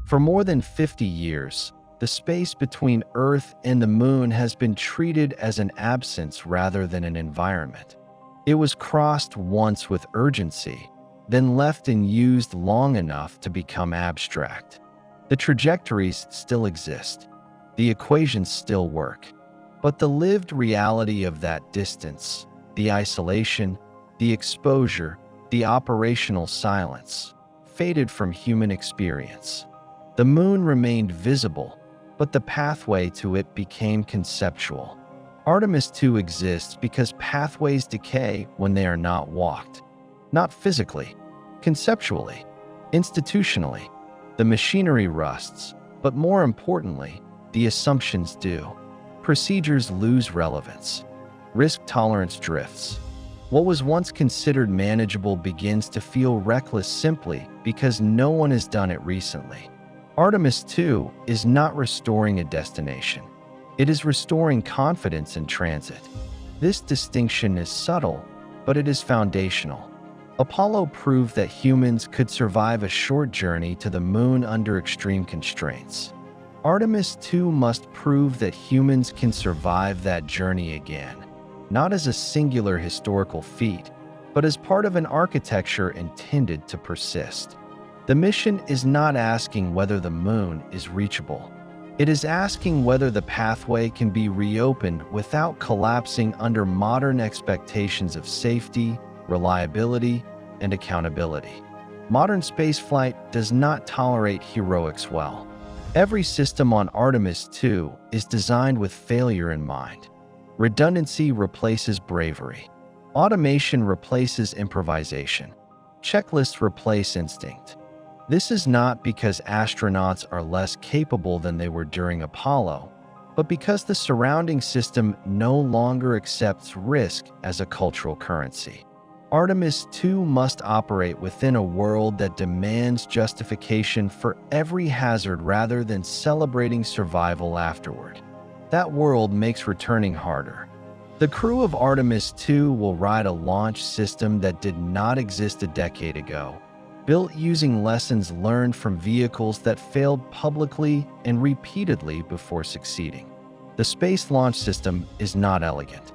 For more than 50 years, the space between Earth and the Moon has been treated as an absence rather than an environment. It was crossed once with urgency, then left unused long enough to become abstract. The trajectories still exist. The equations still work. But the lived reality of that distance, the isolation, the exposure, the operational silence, faded from human experience. The Moon remained visible, but the pathway to it became conceptual. Artemis II exists because pathways decay when they are not walked. Not physically, conceptually, institutionally. The machinery rusts, but more importantly, the assumptions do. Procedures lose relevance. Risk tolerance drifts. What was once considered manageable begins to feel reckless simply because no one has done it recently. Artemis II is not restoring a destination. It is restoring confidence in transit. This distinction is subtle, but it is foundational. Apollo proved that humans could survive a short journey to the Moon under extreme constraints. Artemis II must prove that humans can survive that journey again, not as a singular historical feat, but as part of an architecture intended to persist. The mission is not asking whether the Moon is reachable. It is asking whether the pathway can be reopened without collapsing under modern expectations of safety, reliability, and accountability. Modern spaceflight does not tolerate heroics well. Every system on Artemis II is designed with failure in mind. Redundancy replaces bravery. Automation replaces improvisation. Checklists replace instinct. This is not because astronauts are less capable than they were during Apollo, but because the surrounding system no longer accepts risk as a cultural currency. Artemis II must operate within a world that demands justification for every hazard rather than celebrating survival afterward. That world makes returning harder. The crew of Artemis II will ride a launch system that did not exist a decade ago, built using lessons learned from vehicles that failed publicly and repeatedly before succeeding. The Space Launch System is not elegant.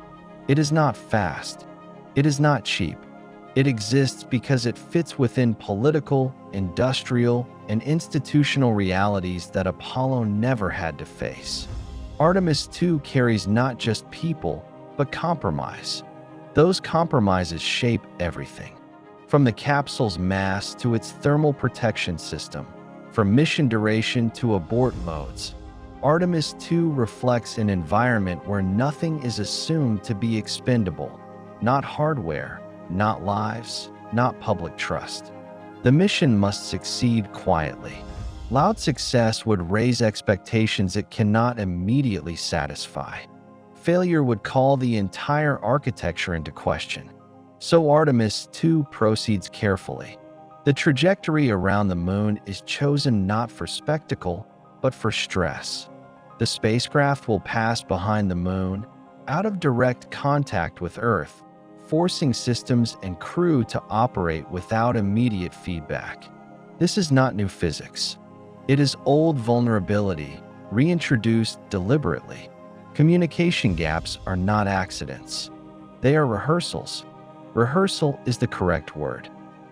It is not fast. It is not cheap. It exists because it fits within political, industrial, and institutional realities that Apollo never had to face. Artemis II carries not just people, but compromise. Those compromises shape everything. From the capsule's mass to its thermal protection system, from mission duration to abort modes, Artemis II reflects an environment where nothing is assumed to be expendable. Not hardware, not lives, not public trust. The mission must succeed quietly. Loud success would raise expectations it cannot immediately satisfy. Failure would call the entire architecture into question. So Artemis II proceeds carefully. The trajectory around the Moon is chosen not for spectacle, but for stress. The spacecraft will pass behind the Moon, out of direct contact with Earth, forcing systems and crew to operate without immediate feedback. This is not new physics. It is old vulnerability, reintroduced deliberately. Communication gaps are not accidents. They are rehearsals. Rehearsal is the correct word.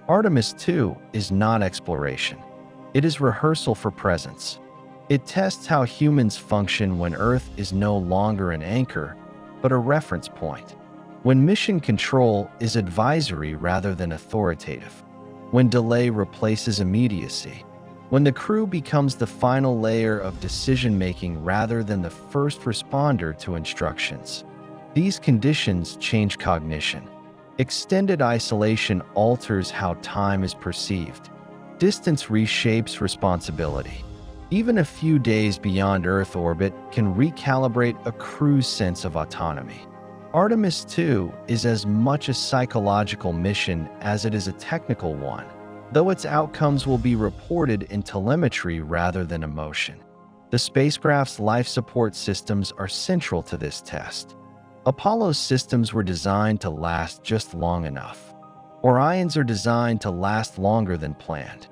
Artemis II is not exploration. It is rehearsal for presence. It tests how humans function when Earth is no longer an anchor, but a reference point. When mission control is advisory rather than authoritative. When delay replaces immediacy. When the crew becomes the final layer of decision-making rather than the first responder to instructions. These conditions change cognition. Extended isolation alters how time is perceived. Distance reshapes responsibility. Even a few days beyond Earth orbit can recalibrate a crew's sense of autonomy. Artemis II is as much a psychological mission as it is a technical one, though its outcomes will be reported in telemetry rather than emotion. The spacecraft's life support systems are central to this test. Apollo's systems were designed to last just long enough. Orion's are designed to last longer than planned.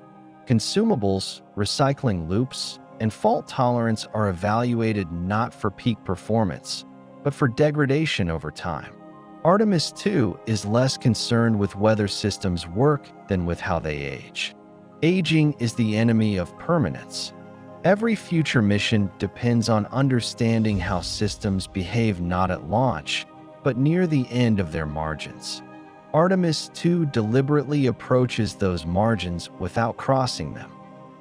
Consumables, recycling loops, and fault tolerance are evaluated not for peak performance, but for degradation over time. Artemis 2 is less concerned with whether systems work than with how they age. Aging is the enemy of permanence. Every future mission depends on understanding how systems behave not at launch, but near the end of their margins. Artemis 2 deliberately approaches those margins without crossing them.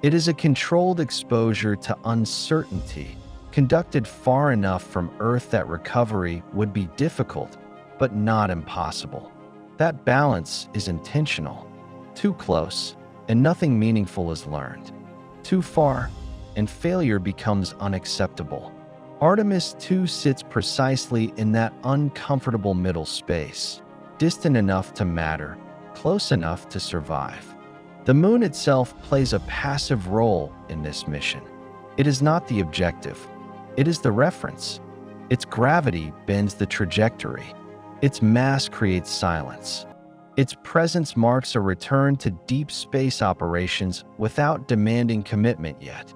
It is a controlled exposure to uncertainty, conducted far enough from Earth that recovery would be difficult, but not impossible. That balance is intentional. Too close, and nothing meaningful is learned. Too far, and failure becomes unacceptable. Artemis 2 sits precisely in that uncomfortable middle space, distant enough to matter, close enough to survive. The moon itself plays a passive role in this mission. It is not the objective. It is the reference. Its gravity bends the trajectory. Its mass creates silence. Its presence marks a return to deep space operations without demanding commitment yet.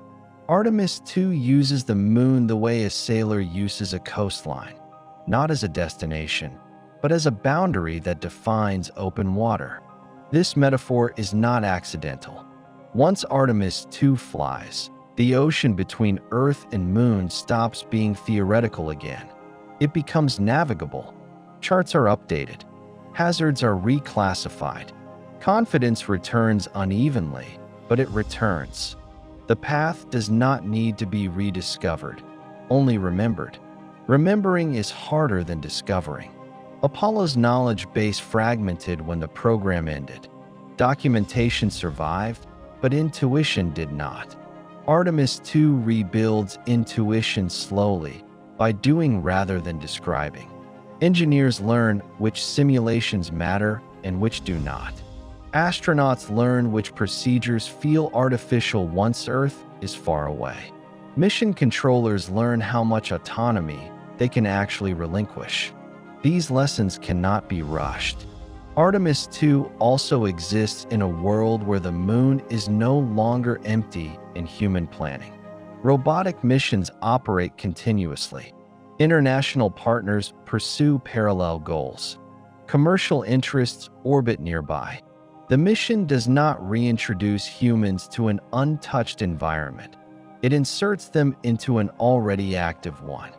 Artemis 2 uses the moon the way a sailor uses a coastline, not as a destination, but as a boundary that defines open water. This metaphor is not accidental. Once Artemis 2 flies, the ocean between Earth and Moon stops being theoretical again. It becomes navigable. Charts are updated. Hazards are reclassified. Confidence returns unevenly, but it returns. The path does not need to be rediscovered, only remembered. Remembering is harder than discovering. Apollo's knowledge base fragmented when the program ended. Documentation survived, but intuition did not. Artemis 2 rebuilds intuition slowly, by doing rather than describing. Engineers learn which simulations matter and which do not. Astronauts learn which procedures feel artificial once Earth is far away. Mission controllers learn how much autonomy they can actually relinquish. These lessons cannot be rushed. Artemis 2 also exists in a world where the moon is no longer empty in human planning. Robotic missions operate continuously. International partners pursue parallel goals. Commercial interests orbit nearby. The mission does not reintroduce humans to an untouched environment. It inserts them into an already active one.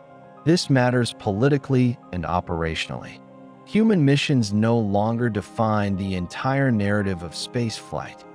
This matters politically and operationally. Human missions no longer define the entire narrative of spaceflight.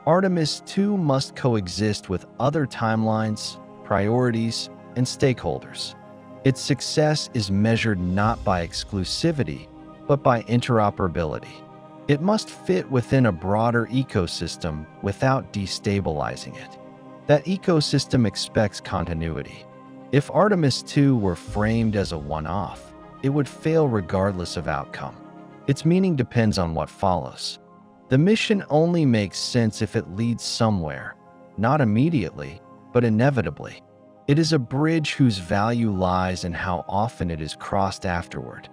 Artemis 2 must coexist with other timelines, priorities, and stakeholders. Its success is measured not by exclusivity, but by interoperability. It must fit within a broader ecosystem without destabilizing it. That ecosystem expects continuity. If Artemis 2 were framed as a one-off, it would fail regardless of outcome. Its meaning depends on what follows. The mission only makes sense if it leads somewhere, not immediately, but inevitably. It is a bridge whose value lies in how often it is crossed afterward.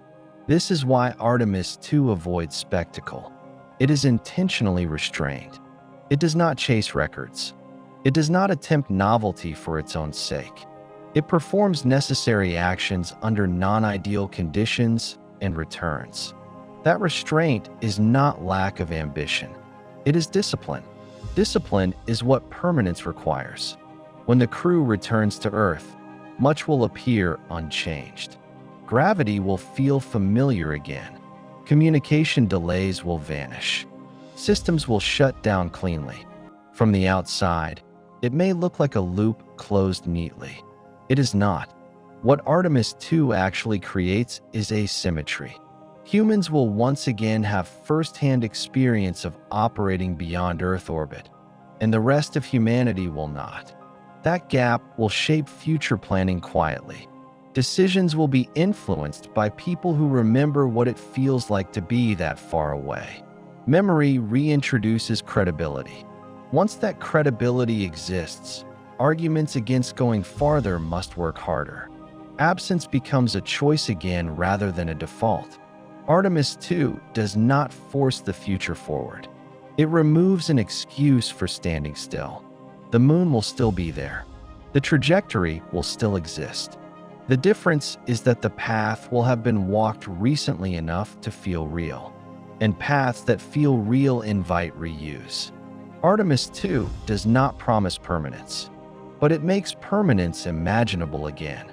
This is why Artemis 2 avoids spectacle. It is intentionally restrained. It does not chase records. It does not attempt novelty for its own sake. It performs necessary actions under non-ideal conditions and returns. That restraint is not lack of ambition. It is discipline. Discipline is what permanence requires. When the crew returns to Earth, much will appear unchanged. Gravity will feel familiar again. Communication delays will vanish. Systems will shut down cleanly. From the outside, it may look like a loop closed neatly. It is not. What Artemis 2 actually creates is asymmetry. Humans will once again have first-hand experience of operating beyond Earth orbit, and the rest of humanity will not. That gap will shape future planning quietly. Decisions will be influenced by people who remember what it feels like to be that far away. Memory reintroduces credibility. Once that credibility exists, arguments against going farther must work harder. Absence becomes a choice again rather than a default. Artemis 2 does not force the future forward. It removes an excuse for standing still. The moon will still be there. The trajectory will still exist. The difference is that the path will have been walked recently enough to feel real, and paths that feel real invite reuse. Artemis 2 does not promise permanence, but it makes permanence imaginable again.